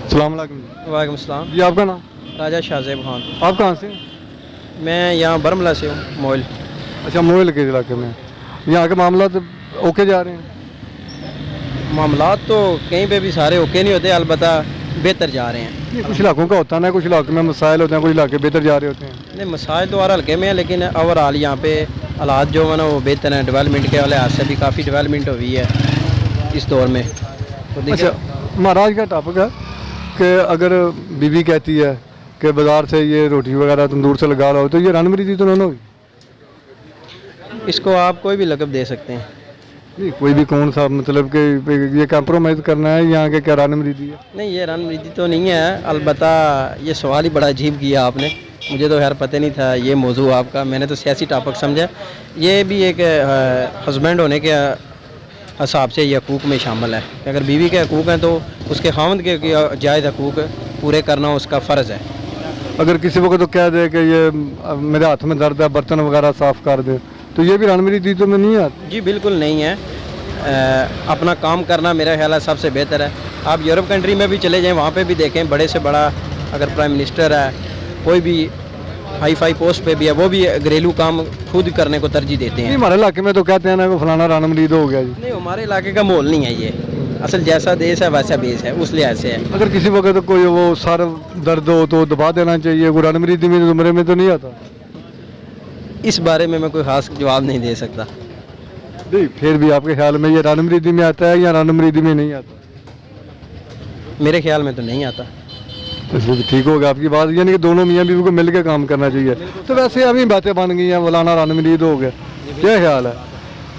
सलाम अलैकुम। वालेकुम सलाम। जी आपका नाम? राजा शाहजेब खान। आप कहाँ से? मैं यहाँ बरमला से हूँ, मोइल। अच्छा, मोइल के इलाके में। यहाँ के मामला तो ओके जा रहे हैं? मामलात तो कहीं पे भी सारे ओके नहीं होते, अलबत्ता बेहतर जा रहे हैं। नहीं, कुछ इलाकों का होता है ना, कुछ इलाकों में मसाइल होते हैं, कुछ इलाके बेहतर जा रहे होते हैं। नहीं, मसाइल तो हर हल्के में है, लेकिन ओवरऑल यहाँ पे हालात जो है ना वो बेहतर हैं। डेवलपमेंट के लिहाज से भी काफ़ी डेवलपमेंट हुई है इस दौर में। तो अच्छा, महाराज का टॉपिक है कि अगर बीवी कहती है कि बाज़ार से ये रोटी वगैरह तंदूर से लगा लो, तो ये रणमरीदी तो नहीं होगी? इसको आप कोई भी लक़ब दे सकते हैं। नहीं, कोई भी कौन सा, मतलब कि ये कंप्रोमाइज़ करना है यहाँ के, क्या रणमरीदी है? नहीं, ये रणनीति तो नहीं है। अलबत्ता ये सवाल ही बड़ा अजीब किया आपने, मुझे तो खैर पता नहीं था ये मौजू आपका। मैंने तो सियासी टॉपिक समझा। ये भी एक हस्बैंड होने के हिसाब से ये हकूक़ में शामिल है कि अगर बीवी के हकूक़ हैं तो उसके खामद के जायज़ हकूक़ पूरे करना उसका फ़र्ज़ है। अगर किसी को तो कह दे कि ये मेरे हाथ में दर्द है, बर्तन वगैरह साफ़ कर दे, तो ये भी रणमरीदी तो में नहीं आती? जी बिल्कुल नहीं है। अपना काम करना मेरा ख्याल है सबसे बेहतर है। आप यूरोप कंट्री में भी चले जाएं, वहाँ पे भी देखें, बड़े से बड़ा अगर प्राइम मिनिस्टर है, कोई भी हाई फाई पोस्ट पे भी है, वो भी घरेलू काम खुद करने को तरजीह देते हैं। हमारे इलाके में तो कहते हैं ना कि फलाना रणमरीद हो गया जी। नहीं, हमारे इलाके का माहौल नहीं है ये। असल जैसा देश है वैसा बेस है, उस लिहाज से है। अगर किसी वक्त कोई वो सर दर्द हो तो दबा देना चाहिए, वो रणमरीदी में जुमरे में तो नहीं आता? इस बारे में मैं कोई ख़ास जवाब नहीं दे सकता। नहीं, फिर भी आपके ख्याल में ये रणमरीदी में आता है या रणमरीदी में नहीं आता? मेरे ख्याल में तो नहीं आता। तो ठीक होगा आपकी बात, यानी कि दोनों मियाँ बीवी को मिल के काम करना चाहिए। तो वैसे अभी बातें बन गई हैं, फलाना रणमरीद हो गया, क्या ख्याल है?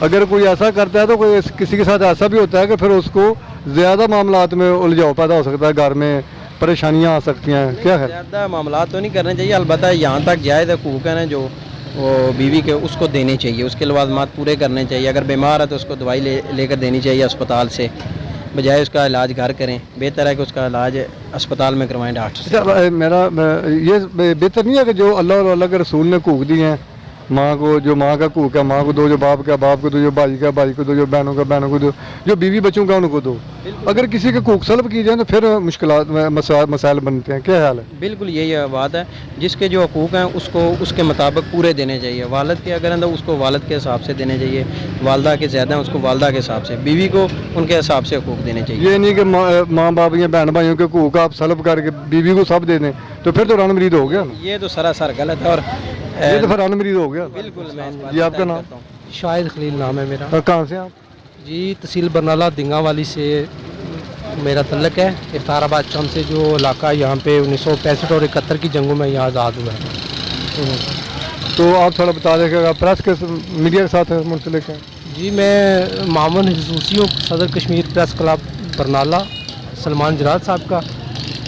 अगर कोई ऐसा करता है तो कोई किसी के साथ ऐसा भी होता है कि फिर उसको ज़्यादा मामलात में उलझाव पैदा हो सकता है, घर में परेशानियाँ आ सकती हैं, क्या है? ज़्यादा मामलात तो नहीं करने चाहिए। अलबत्ता यहाँ तक जायज़ हकूक़ है ना जो वो बीवी के, उसको देने चाहिए, उसके लवाज़मात पूरे करने चाहिए। अगर बीमार है तो उसको दवाई लेकर देनी चाहिए अस्पताल से, बजाय उसका इलाज घर करें। बेहतर है कि उसका इलाज अस्पताल में करवाएं डॉक्टर से। अच्छा, मेरा ये बेहतर नहीं है कि जो अल्लाह और अल्लाह के रसूल ने हकूक़ दिए हैं, माँ को जो माँ का हकूक़ है माँ को दो, जो बाप का बाप को दो, जो भाई का भाई को दो, जो बहनों का बहनों को दो, जो बीवी बच्चों का उनको दो। अगर किसी के हकूक़ सल्ब की जाए तो फिर मुश्किलात मसाइल बनते हैं, क्या हाल है? बिल्कुल यही बात है। जिसके जो हकूक़ हैं उसको उसके मुताबिक पूरे देने चाहिए। वालिद के अगर अंदर उसको वालिद के हिसाब से देने चाहिए, वालदा के ज़्यादा हैं उसको वालदा के हिसाब से, बीवी को उनके हिसाब से हकूक़ देने चाहिए। ये नहीं कि माँ बाप या बहन भाइयों के हकूक़ आप सल्ब करके बीवी को सब दे दें, तो फिर तो रणमरीद हो गया ना। ये तो सरासर गलत है और ये तो फिर रणमरीद हो गया। बिल्कुल। मैं इस बात जी से आपका तय नाम? करता हूँ। शाहिद खलील नाम है मेरा। और कहाँ से आप? जी तहसील बरनाला दिंगा वाली से मेरा तल्लक है। इफ्ताराबाद चौम से जो इलाका यहाँ पे 1965 और 71 की जंगों में यहाँ आज़ाद हुआ है। तो आप थोड़ा बता दें प्रेस के मीडिया के साथ मुंसलिक हैं? जी मैं मामन खसूसी हूँ, सदर कश्मीर प्रेस क्लब बरनाला सलमान जराद साहब का,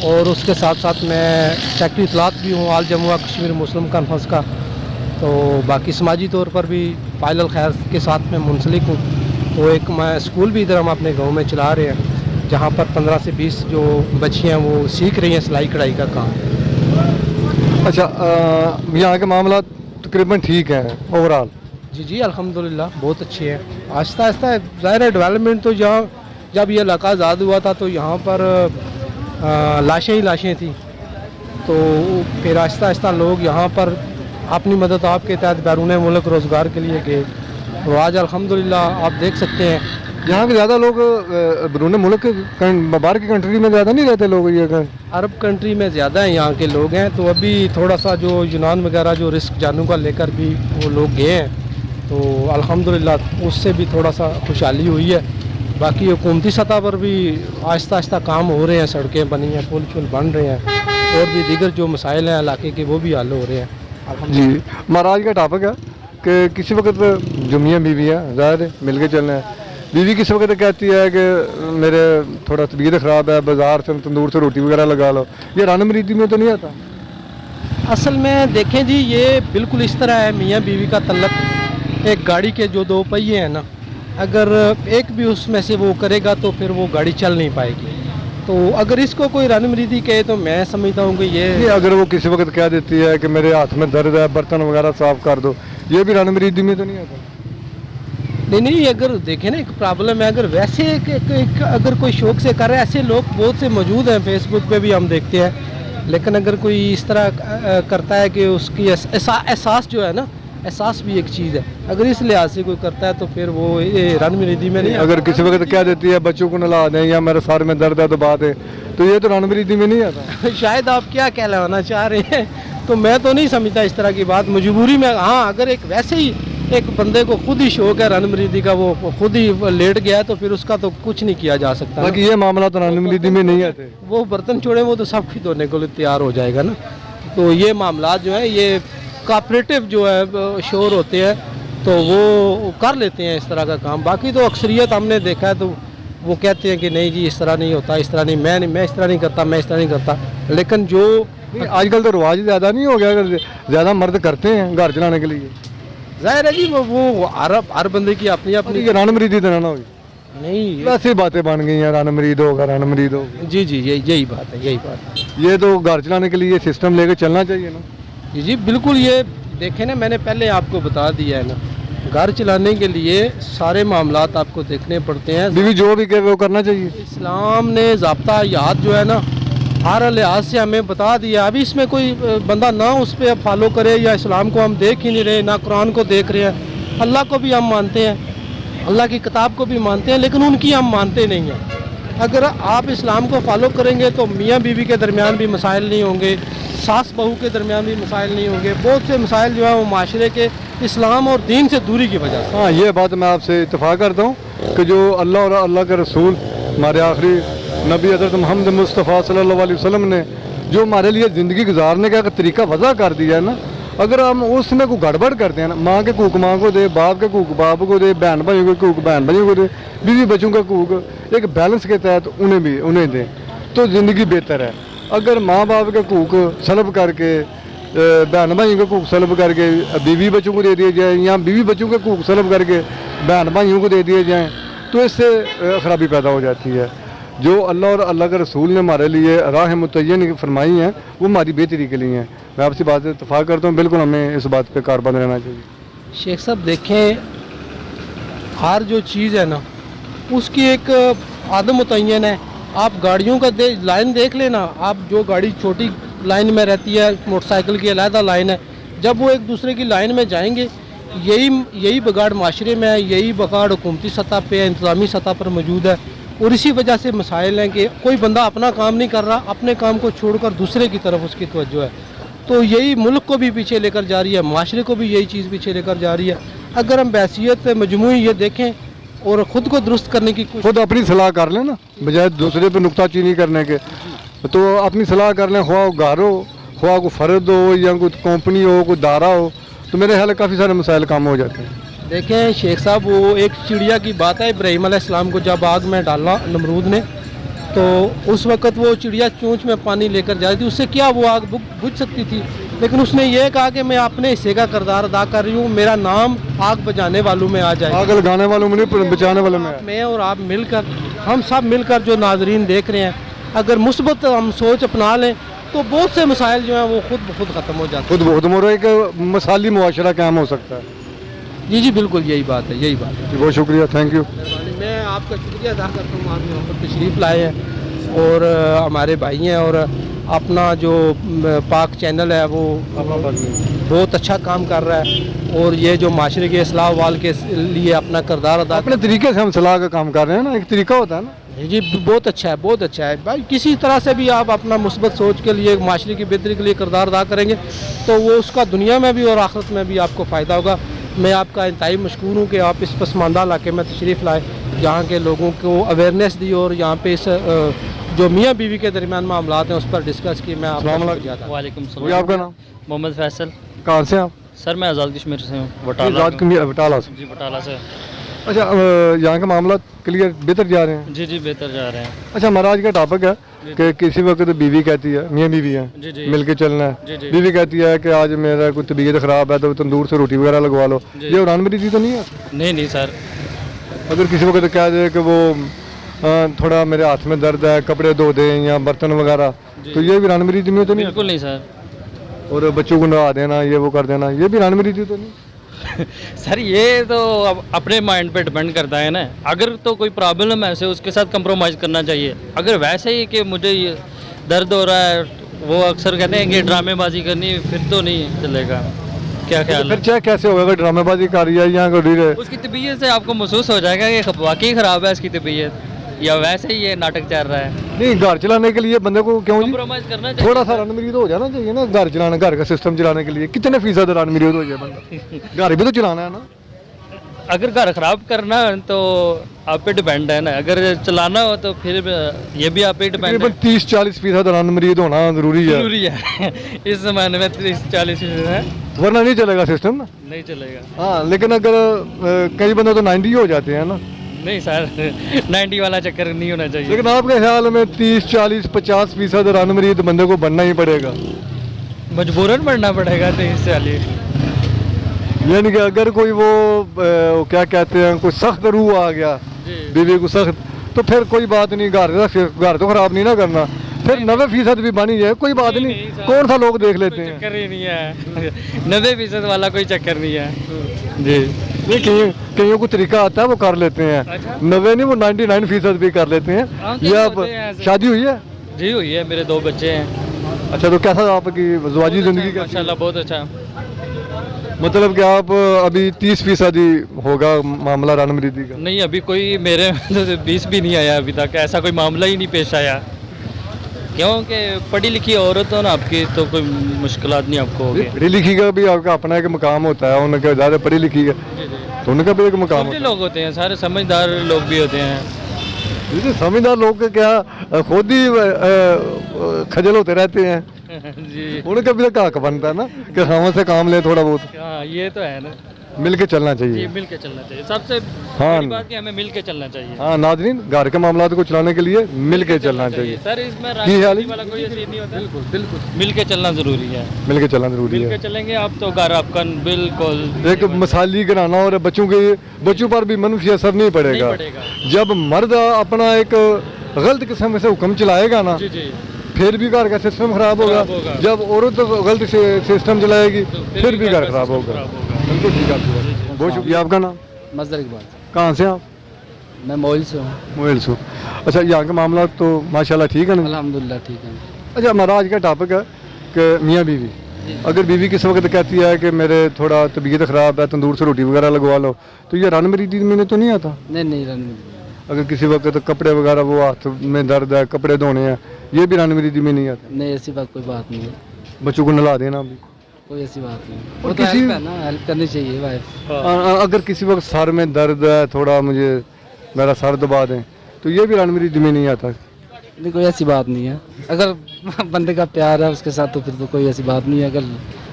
और उसके साथ साथ मैं सेक्रेटरी इतलात भी हूँ आल जमुआ कश्मीर मुस्लिम कॉन्फ्रेंस का। तो बाकी समाजी तौर पर भी फ़ाइल खैर के साथ मैं मुंसलिक हूँ। तो एक मैं स्कूल भी इधर हम अपने गांव में चला रहे हैं, जहाँ पर 15 से 20 जो बच्चियाँ वो सीख रही हैं सिलाई कढ़ाई का काम। अच्छा, यहाँ के मामला तकरीबन ठीक हैं ओवरऑल? जी जी अल्हम्दुलिल्लाह बहुत अच्छे हैं। आहिस्ता आहिस्ता ज़ाहिर है डेवलपमेंट तो यहाँ जब ये इलाका आज़ाद हुआ था तो यहाँ पर लाशें ही लाशें थी। तो फिर आहिस्ता आहिस्ता लोग यहाँ पर अपनी मदद आपके तहत बैरून मुल्क रोज़गार के लिए गए। तो आज अल्हम्दुलिल्लाह आप देख सकते हैं यहाँ के ज़्यादा लोग बैरून मुल्क बाहर की कंट्री में ज़्यादा नहीं रहते लोग, ये अरब कंट्री में ज़्यादा हैं यहाँ के लोग हैं। तो अभी थोड़ा सा जो यूनान वगैरह जो रिस्क जानों का लेकर भी वो लोग गए हैं, तो अल्हम्दुलिल्लाह उससे भी थोड़ा सा खुशहाली हुई है। बाकी हुकूमती सतह पर भी आहिस्ता आहिस्ता काम हो रहे हैं, सड़कें बनी हैं, पुल शुल बन रहे हैं, और भी दीगर जो मसाइल हैं इलाके के वो भी हल हो रहे हैं। जी महाराज का टॉपिक है कि किसी वक्त जो मियाँ बीवी है ज़ाहिर मिल के चलना है। बीवी किसी वक्त कहती है कि मेरे थोड़ा तबीयत ख़राब है, बाज़ार से तंदूर से रोटी वगैरह लगा लो, ये रणमरीदी में तो नहीं आता? असल में देखें जी ये बिल्कुल इस तरह है, मियाँ बीवी का तल्लक एक गाड़ी के जो दो पहिए हैं ना, अगर एक भी उसमें से वो करेगा तो फिर वो गाड़ी चल नहीं पाएगी। तो अगर इसको कोई रणमरीदी कहे तो मैं समझता हूँ कि ये अगर वो किसी वक्त कह देती है कि मेरे हाथ में दर्द है, बर्तन वगैरह साफ़ कर दो, ये भी रणमरीदी में तो नहीं आता? नहीं, अगर देखें ना एक प्रॉब्लम है, अगर वैसे अगर कोई शौक से कर रहा है, ऐसे लोग बहुत से मौजूद हैं, फेसबुक पे भी हम देखते हैं। लेकिन अगर कोई इस तरह करता है कि उसकी एहसास जो है ना, एहसास भी एक चीज़ है, अगर इस लिहाज से कोई करता है तो फिर वो ये रणनीति में नहीं। अगर किसी वक्त क्या देती है बच्चों को नला दें या मेरे सर में दर्द है तो बात है, तो ये तो रणनीति में नहीं आता। शायद आप क्या कहलाना चाह रहे हैं, तो मैं तो नहीं समझता इस तरह की बात मजबूरी में। हाँ, अगर एक वैसे ही एक बंदे को खुद ही शौक है रणनीति का, वो खुद ही लेट गया है, तो फिर उसका तो कुछ नहीं किया जा सकता। बाकी ये मामला तो रणनीति में नहीं आते। वो बर्तन छोड़े वो तो सब ही धोने को तैयार हो जाएगा ना। तो ये मामला जो है, ये कोऑपरेटिव जो है शोर होते हैं, तो वो कर लेते हैं इस तरह का काम। बाकी तो अक्सरियत हमने देखा है, तो वो कहते हैं कि नहीं जी इस तरह नहीं होता, इस तरह नहीं, मैं इस तरह नहीं करता, मैं इस तरह नहीं करता। लेकिन जो आजकल तो रिवाज ज़्यादा नहीं हो गया, अगर ज़्यादा मर्द करते हैं घर चलाने के लिए। जाहिर है जी वो हर बंदे की अपनी अपनी रणनीति तो ना होगी, नहीं वैसे बातें बन गई हैं, रणनीति होगा, रणनीति होगा। जी यही बात है, यही बात है। ये तो घर चलाने के लिए सिस्टम लेकर चलना चाहिए ना। जी बिल्कुल। ये देखें ना, मैंने पहले आपको बता दिया है ना, घर चलाने के लिए सारे मामलात आपको देखने पड़ते हैं। बीवी जो भी कहे वो करना चाहिए। इस्लाम ने ज़ाब्ता याद जो है ना, हर लिहाज से हमें बता दिया। अभी इसमें कोई बंदा ना उस पर फॉलो करे, या इस्लाम को हम देख ही नहीं रहे, ना कुरान को देख रहे हैं। अल्लाह को भी हम मानते हैं, अल्लाह की किताब को भी मानते हैं, लेकिन उनकी हम मानते नहीं हैं। अगर आप इस्लाम को फॉलो करेंगे तो मियाँ बीवी के दरमियान भी मसाइल नहीं होंगे, सास बहू के दरमियान भी मसाइल नहीं होंगे। बहुत से मसाइल जो है वो माशरे के इस्लाम और दीन से दूरी की वजह से। हाँ, ये बात मैं आपसे इत्तेफाक करता हूँ कि जो अल्लाह और अल्लाह के रसूल हमारे आखिरी नबी हज़रत मोहम्मद मुस्तफ़ा सल्लल्लाहु अलैहि वसल्लम ने जो हमारे लिए ज़िंदगी गुजारने का तरीका वज़ा कर दिया है ना, अगर हम उसमें कोई गड़बड़ करते हैं ना, माँ के कूक माँ को दे, बाप के कूक बाप को दे, बहन भाइयों के कूक बहन भाइयों को दे, बीवी बच्चों का कूक एक बैलेंस के तहत उन्हें दें, तो ज़िंदगी बेहतर है। अगर माँ बाप के कूक सलब करके, बहन भाइयों के कूक सलब करके बीवी बच्चों को दे दिए जाए, या बीवी बच्चों के कूक सलब करके बहन भाइयों को दे दिए जाएँ, तो इससे ख़राबी पैदा हो जाती है। जो अल्लाह और अल्लाह के रसूल ने हमारे लिए राह मुतय्यन फरमाई हैं, वो हमारी बेहतरी के लिए हैं। मैं आपसे बात से इत्तफाक करता हूँ, बिल्कुल हमें इस बात पे कारबंद रहना चाहिए। शेख साहब देखें, हर जो चीज़ है ना उसकी एक आदम मुतय्यन है। आप गाड़ियों का लाइन देख लेना, आप जो गाड़ी छोटी लाइन में रहती है, मोटरसाइकिल की अलहदा लाइन है, जब वो एक दूसरे की लाइन में जाएंगे, यही बिगाड़ माशरे में है, यही बिगाड़ हुकूमती सतह पे, इंतज़ामी सतह पर मौजूद है। और इसी वजह से मसाइल हैं कि कोई बंदा अपना काम नहीं कर रहा, अपने काम को छोड़कर दूसरे की तरफ उसकी तवज्जो है। तो यही मुल्क को भी पीछे लेकर जा रही है, माशरे को भी यही चीज़ पीछे लेकर जा रही है। अगर हम बैसियत मजमूई ये देखें और ख़ुद को दुरुस्त करने की खुद अपनी सलाह कर लें ना, बजाय दूसरे पे नुक्ताचीनी करने के, तो अपनी सलाह कर लें। ख्वाह घर हो, ख्वाह को फ़र्द हो, या कोई कंपनी हो, कोई दायरा हो, तो मेरे ख्याल काफ़ी सारे मसाइल काम हो जाते हैं। देखें शेख साहब, वो एक चिड़िया की बात है, इब्राहीम अलैहिस्सलाम को जब आग में डाला नमरूद ने, तो उस वक़्त वो चिड़िया चोंच में पानी लेकर जा रही थी, उससे क्या वो आग बुझ सकती थी। लेकिन उसने ये कहा कि मैं अपने हिस्से का किरदार अदा कर रही हूँ, मेरा नाम आग बुझाने वालों में आ जाए, आग लगाने वालों में नहीं, बचाने वालों में। मैं और आप मिलकर, हम सब मिलकर जो नाजरीन देख रहे हैं, अगर मुस्बत हम सोच अपना लें तो बहुत से मसाइल जो हैं वो खुद ब खुद ख़त्म हो जाते हैं। खुद ब खुद हो रहा है, एक मसाली मुआशरा कायम हो सकता है। जी बिल्कुल यही बात है, यही बात है। बहुत शुक्रिया, थैंक यू। मैं आपका शुक्रिया अदा करता हूँ, आप यहाँ पर तशरीफ़ लाए हैं और हमारे भाई हैं, और अपना जो पाक चैनल है वो बहुत अच्छा काम कर रहा है, और ये जो माशरे के इस्लाह वाल के लिए अपना किरदार अदा अपने तरीके से हम सलाह का काम कर रहे हैं ना, एक तरीका होता है ना। जी बहुत अच्छा है, बहुत अच्छा है भाई। किसी तरह से भी आप अपना मुस्बत सोच के लिए, माशरे की बेहतरी के लिए किरदार अदा करेंगे तो वो उसका दुनिया में भी और आखिरत में भी आपको फ़ायदा होगा। मैं आपका इंतहाई मशकूर हूँ कि आप इस पसमानदा इलाके में तशरीफ़ लाए, जहाँ के लोगों को अवेयरनेस दी और यहाँ पे इस जो मियाँ बीवी के दरमियान मामलात हैं उस पर डिस्कस की। मैं आपका वालेकुम वही सलाम। आपका नाम? मोहम्मद फैसल। कहाँ से आप? सर मैं आज़ाद कश्मीर से हूँ, बटाला से। जी बटाला से। अच्छा, यहाँ के मामला क्लियर बेहतर जा रहे हैं? जी बेहतर जा रहे हैं। अच्छा, हमारा आज का टॉपिक है कि किसी वक्त बीवी कहती है, मियाँ बीवी है, मिल के चलना है। बीवी कहती है कि आज मेरा कोई तबीयत ख़राब है तो तंदूर से रोटी वगैरह लगवा लो, ये रणनीति तो नहीं है? नहीं सर। अगर किसी वक्त कह दे कि वो थोड़ा मेरे हाथ में दर्द है, कपड़े धो दें या बर्तन वगैरह, तो ये भी रणनीति में तो नहीं? बिल्कुल नहीं सर। और बच्चों को नहा देना, ये वो कर देना, ये भी रणनीति तो नहीं? सर ये तो अब अपने माइंड पे डिपेंड करता है ना। अगर तो कोई प्रॉब्लम है उसे उसके साथ कंप्रोमाइज़ करना चाहिए। अगर वैसे ही कि मुझे ये दर्द हो रहा है, वो अक्सर कहते हैं कि ड्रामेबाजी करनी, फिर तो नहीं चलेगा। क्या ख्याल फिर है? चाहे कैसे होगा, अगर ड्रामेबाजी कर रही है या कर रही है, उसकी तबीयत से आपको महसूस हो जाएगा कि वाकई ख़राब है इसकी तबीयत, या वैसे ही ये नाटक चल रहा है। नहीं घर चलाने के लिए बंदे को क्यों जी कंप्रोमाइज़ करना चाहिए। थोड़ा सा रनमरीद हो जाना चाहिए ना, घर चलाना, घर का सिस्टम चलाने के लिए कितने फीसद रनमरीद हो जाए बंदा, घर भी तो चलाना है ना। अगर घर ख़राब करना है तो आप पे डिपेंड है ना, अगर चलाना हो तो फिर ये भी आप पे डिपेंड है। तकरीबन 30-40% रनमरीद होना जरूरी है, जरूरी है इस ज़माने में 30-40% है, वरना नहीं चलेगा सिस्टम ना। नहीं चलेगा। हाँ लेकिन अगर कई बंदे तो 90 हो जाते हैं ना। नहीं सर 90 वाला चक्कर नहीं होना चाहिए। लेकिन आपके ख्याल में 30-40-50% रनमरीद बंदे को बनना ही पड़ेगा, मजबूरन बढ़ना पड़ेगा 30-40। यानी कि अगर कोई वो क्या कहते हैं, कोई सख्त रूह आ गया बीवी को सख्त, तो फिर कोई बात नहीं, घर तो खराब नहीं ना करना, फिर 90% भी बनी जाए कोई बात नहीं, नहीं, कौन सा लोग देख लेते हैं। चक्कर ही नहीं है 90% वाला कोई चक्कर नहीं है जी। नहीं कईयों को तरीका आता है वो कर लेते हैं, अच्छा। 90 नहीं वो 99% भी कर लेते हैं। हाँ, ये आप होते हैं ऐसे। शादी हुई है? जी हुई है, मेरे 2 बच्चे हैं। अच्छा तो कैसा आपकी ज़िंदगी ज़िंदगी का? माशाल्लाह बहुत अच्छा। मतलब कि आप अभी 30% ही होगा मामला रनमरीदी का? नहीं अभी कोई मेरे 20 भी नहीं आया अभी तक, ऐसा कोई मामला ही नहीं पेश आया, क्योंकि पढ़ी लिखी औरत हो ना आपकी तो कोई मुश्किलात नहीं आपको होगी। पढ़ी लिखी का भी आपका अपना एक मकाम होता है, उनका ज़्यादा पढ़ी लिखी का तो उनका भी एक मकाम होता समझे लोग होते हैं, सारे समझदार लोग भी होते हैं। है। जी समझदार लोग के क्या खुद ही खजल होते रहते हैं, जी उनका भी तो हक बनता है ना कि हम से काम ले थोड़ा बहुत, हाँ ये तो है ना। मिल के चलना जी चाहिए। मिल के चलना चाहिए, सबसे हाँ। बड़ी बात कि हमें मिल के चलना चाहिए। हाँ नाज़रीन, घर के मामला को चलाने के लिए मिल के चलना चाहिए। सर इसमें की हाल राजनीति है? वाला कोई असर नहीं होता। बिल्कुल बिल्कुल मिल के चलना जरूरी है। मिल के चलना जरूरी मिल के है। चलेंगे आप तो घर आपका बिल्कुल एक मसाली गिराना और बच्चों पर भी मनफी असर नहीं पड़ेगा। जब मर्द अपना एक गलत किस्म से हुक्म चलाएगा ना, जी जी फिर भी घर का सिस्टम खराब होगा। जब औरत गलत सिस्टम चलाएगी फिर भी घर खराब होगा। बिल्कुल ठीक है आपकी बात। बहुत शुक्रिया। आपका नाम? मजदर इकबाल, कहाँ से आप? मैं मोइल से हूँ। मोइल से। अच्छा यहाँ के मामला तो माशाल्लाह ठीक है ना? अल्हम्दुलिल्लाह ठीक है। अच्छा हमारा आज का टॉपिक है कि मियाँ बीवी, अगर बीवी किस वक्त कहती है कि मेरे थोड़ा तबीयत ख़राब है, तंदूर से रोटी वगैरह लगवा लो, तो ये रनमरीदी में तो नहीं आता? नहीं रन अगर किसी वक्त कपड़े वगैरह वो हाथ में दर्द है, कपड़े धोने हैं, ये भी रनमरीदी में नहीं आता? नहीं ऐसी बात कोई बात नहीं है, बच्चों को नला देना भी? कोई ऐसी बात नहीं। और वो तो किसी- हेल्प है ना, हेल्प करनी चाहिए वाइफ। अगर किसी वक्त सर में दर्द है, थोड़ा मुझे मेरा सर दबा दें, तो ये भी रनमरीदी में नहीं आता? नहीं कोई ऐसी बात नहीं है, अगर बंदे का प्यार है उसके साथ तो फिर तो कोई ऐसी बात नहीं है, अगर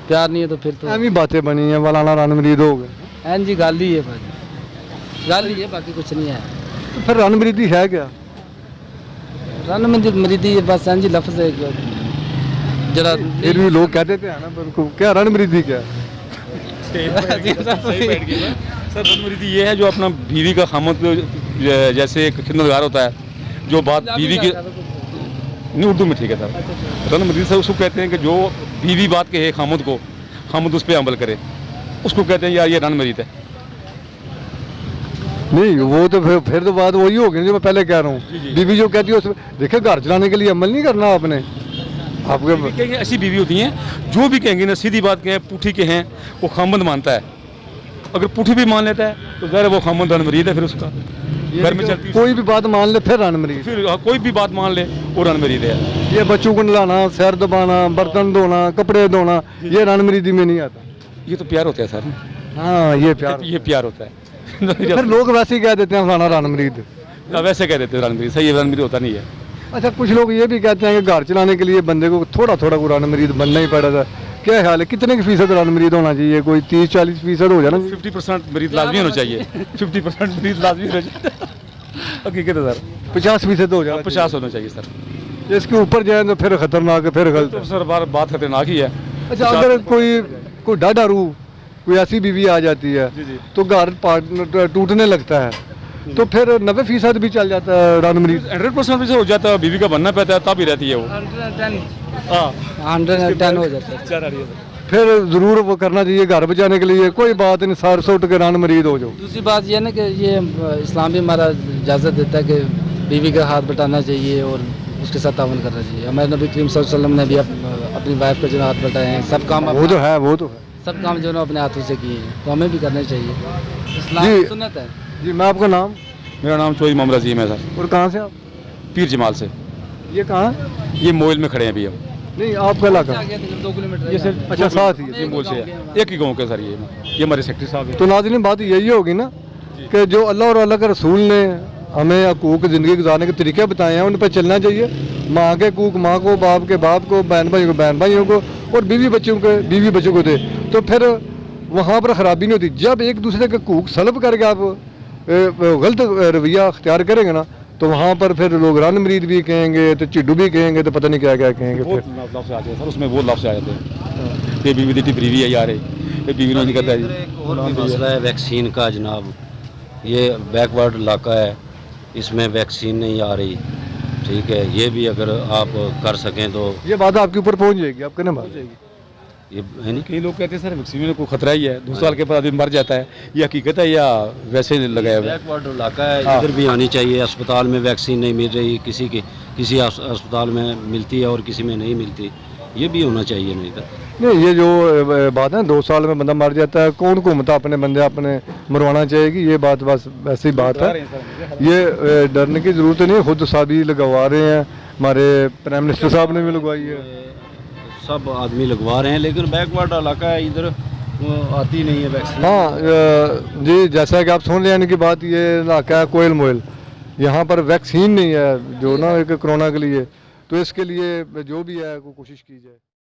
प्यार नहीं है तो फिर तो ऐसी बातें बनी हैं, वालाना रनमरीद हो गए, एन जी गाल ही है भाई, गाल ही है, बाकी कुछ नहीं है। तो फिर रनमरीदी है क्या? रन मंदिर मरीदी बस एन जी लफ्ज़ है जरा फिर भी लोग कह देते हैं ना, बिल्कुल क्या रनमरीदी क्या है? सर रनमरीदी ये है जो अपना बीवी का खामद जैसे एक खिदमतगार होता है, जो बात बीवी की नहीं उर्दू में ठीक है सर। रनमरीदी सर उसको कहते हैं कि जो बीवी बात कहे खामद को, खामद उस पर अमल करे, उसको कहते हैं यार ये रनमरीद है। नहीं वो तो फिर तो बात वही होगी जो मैं पहले कह रहा हूँ। बीवी जो कहती है उसमें देखिए, घर चलाने के लिए अमल नहीं करना आपने। आपके कहेंगे ऐसी बीवी होती हैं जो भी कहेंगे ना, सीधी बात कहें, पुठी के हैं, वो खामद मानता है। अगर पुठी भी मान लेता है तो ज़ाहिर है वो खामद रनमरीद है। फिर उसका घर में चलती कोई भी बात मान ले फिर रनमरीद, फिर कोई भी बात मान ले वो रनमरीद है। ये बच्चों को नलाना, सैर दबाना, बर्तन धोना, कपड़े धोना, ये रनमरीदी में नहीं आता। ये तो प्यार होता है सर, हाँ ये प्यार। ये प्यार होता है। फिर लोग वैसे ही कह देते हैं फलाना रनमरीद। वैसे कह देते हैं रनमरीद, सही रनमरीद होता नहीं है। अच्छा कुछ लोग ये भी कहते हैं कि घर चलाने के लिए बंदे को थोड़ा थोड़ा को रनमरीद बनना ही पड़ा था। क्या ख्याल है कितने की फीसद रनमरीद होना चाहिए? कोई 30-40% हो जाना? 50% मरीज लाजमी होना चाहिए। 50% मरीज लाजमी होना चाहिए। हकीकत है सर, 50% हो जाना 50 होना चाहिए सर। चाहिए। इसके ऊपर जाए तो फिर खतरनाक है, फिर गलत तो है। सर बात खतरनाक ही है। अच्छा अगर कोई डाडारू कोई ऐसी बीवी आ जाती है तो घर टूटने लगता है, तो फिर 90% भी चल जाता है रनमरीद? 100% भी से हो जाता है, बीवी का बनना पड़ता है तब ही रहती है वो। 110 हाँ 110 हो जाता है। फिर ज़रूर वो करना चाहिए घर बचाने के लिए, कोई बात नहीं, सार से उठ के रान मरीद हो जाओ। दूसरी बात यह ना कि ये इस्लाम भी हमारा इजाज़त देता है कि बीवी का हाथ बटाना चाहिए और उसके साथ तावन करना चाहिए। हमारे नबी करीम सल्लल्लाहु अलैहि वसल्लम ने भी अपनी वाइफ का जो हाथ बटाए हैं, सब काम वो तो है, वो तो है। सब काम जो है अपने हाथों से किए हैं, तो हमें भी करना चाहिए। इस्लाम जी। की सुन्नत है। जी, मैं आपका नाम मेरा नाम चौधरी मोहम्मद रजीम है सर, और कहाँ से आप? पीर जमाल से। ये कहाँ है? ये मोइल में खड़े हैं अभी हम। नहीं, आपका इलाका? आगे 2 किलोमीटर ये सर अच्छा, साथ ही है। ये मोइल से है, एक ही गाँव के सर। ये हमारे सेक्रेटरी साहब हैं। तो नाज़रीन, बात यही होगी ना कि जो अल्लाह और अल्लाह के रसूल ने हमें हकूक़ ज़िंदगी गुजारने के तरीके बताए हैं, उन पर चलना चाहिए। माँ के हकूक़ माँ को, बाप के बाप को, बहन भाइयों को बहन भाइयों को, और बीवी बच्चों के बीवी बच्चों को दे, तो फिर वहाँ पर ख़राबी नहीं होती। जब एक दूसरे के हकूक़ सलब करके आप गलत रवैया अख्तियार करेंगे ना, तो वहाँ पर फिर लोग रन मरीद भी कहेंगे, तो चिड्डू भी कहेंगे, तो पता नहीं क्या क्या कहेंगे। बहुत फिर लफ्ज़ आ जाते हैं सर, उसमें बहुत लफ्ज़ आ जाते हैं। ये बीवी देती बीवी है यार, ये बीवी नहीं करता है जी। एक और भी मसला है वैक्सीन का जनाब। ये बैकवर्ड इलाका है, इसमें वैक्सीन नहीं आ रही, ठीक है। ये भी अगर आप कर सकें तो ये बात आपके ऊपर पहुँच जाएगी, आप कहना बात जाएगी। ये है नहीं। कई लोग कहते हैं सर वैक्सीन में कोई खतरा ही है, 2 साल के बाद आदमी मर जाता है, ये हकीकत है या वैसे लगाया हुआ है? बैकवर्ड इलाका है, इधर भी आनी चाहिए। अस्पताल में वैक्सीन नहीं मिल रही, किसी अस्पताल में मिलती है और किसी में नहीं मिलती, ये भी होना चाहिए। नहीं तो नहीं, ये जो बात है 2 साल में बंदा मर जाता है, कौन घूमता अपने बंदे अपने मरवाना चाहेगी, ये बात बस ऐसी बात है। ये डरने की ज़रूरत नहीं है, खुद साहब लगवा रहे हैं, हमारे प्राइम मिनिस्टर साहब ने भी लगवाई है, सब आदमी लगवा रहे हैं, लेकिन बैकवर्ड इलाका है, इधर आती नहीं है वैक्सीन। हाँ जी, जैसा कि आप सुन रहे हैं इनकी बात, ये इलाका है कोयल मोयल, यहाँ पर वैक्सीन नहीं है जो ना एक कोरोना के लिए, तो इसके लिए जो भी है कोशिश की जाए।